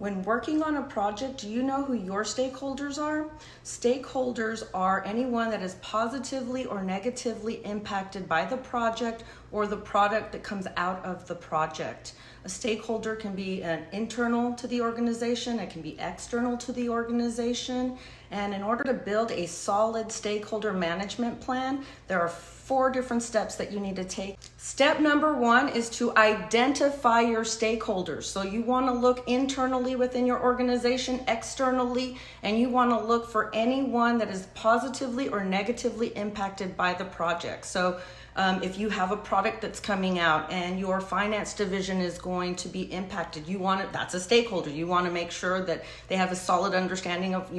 When working on a project, do you know who your stakeholders are? Stakeholders are anyone that is positively or negatively impacted by the project or the product that comes out of the project. A stakeholder can be an internal to the organization, it can be external to the organization, and in order to build a solid stakeholder management plan, there are 4 different steps that you need to take. Step number 1 is to identify your stakeholders. So you want to look internally within your organization, externally, and you want to look for anyone that is positively or negatively impacted by the project. So if you have a product that's coming out and your finance division is going to be impacted, that's a stakeholder. You want to make sure that they have a solid understanding of,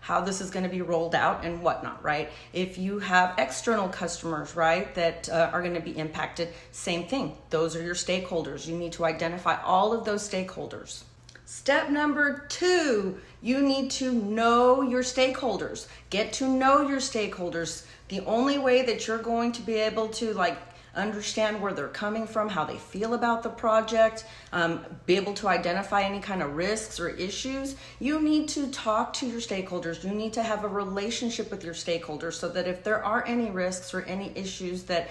how this is going to be rolled out and whatnot, right? If you have external customers, right, that are going to be impacted, same thing. Those are your stakeholders. You need to identify all of those stakeholders. Step number 2, you need to know your stakeholders. Get to know your stakeholders. The only way that you're going to be able to understand where they're coming from, how they feel about the project, be able to identify any kind of risks or issues, you need to talk to your stakeholders. You need to have a relationship with your stakeholders so that if there are any risks or any issues that,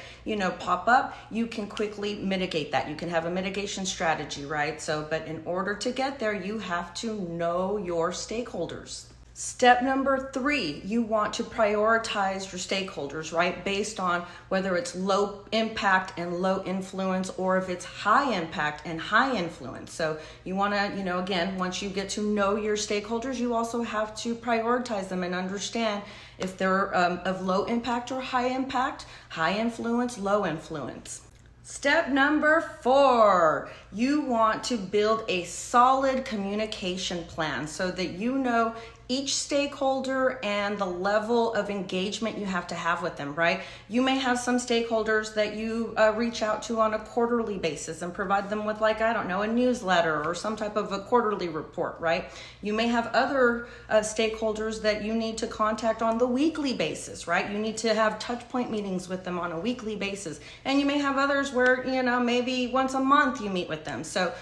pop up, you can quickly mitigate that. You can have a mitigation strategy, right? But in order to get there, you have to know your stakeholders. Step number 3, you want to prioritize your stakeholders, right? Based on whether it's low impact and low influence or if it's high impact and high influence. So you want to, again, once you get to know your stakeholders, you also have to prioritize them and understand if they're of low impact or high impact, high influence, low influence. Step number 4, you want to build a solid communication plan so that you know each stakeholder and the level of engagement you have to have with them, right? You may have some stakeholders that you reach out to on a quarterly basis and provide them with a newsletter or some type of a quarterly report, right? You may have other stakeholders that you need to contact on the weekly basis, right? You need to have touch point meetings with them on a weekly basis. And you may have others where, maybe once a month you meet with them. So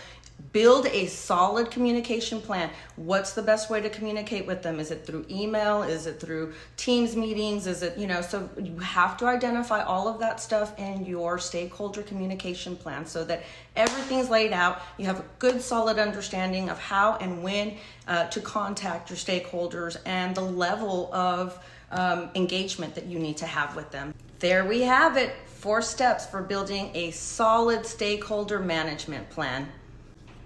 build a solid communication plan. What's the best way to communicate with them? Is it through email? Is it through Teams meetings? Is it, so you have to identify all of that stuff in your stakeholder communication plan so that everything's laid out. You have a good solid understanding of how and when to contact your stakeholders and the level of engagement that you need to have with them. There we have it. 4 steps for building a solid stakeholder management plan.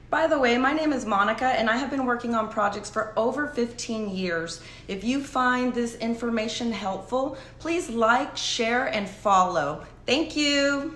By the way, my name is Monica and I have been working on projects for over 15 years. If you find this information helpful, please like, share, and follow. Thank you.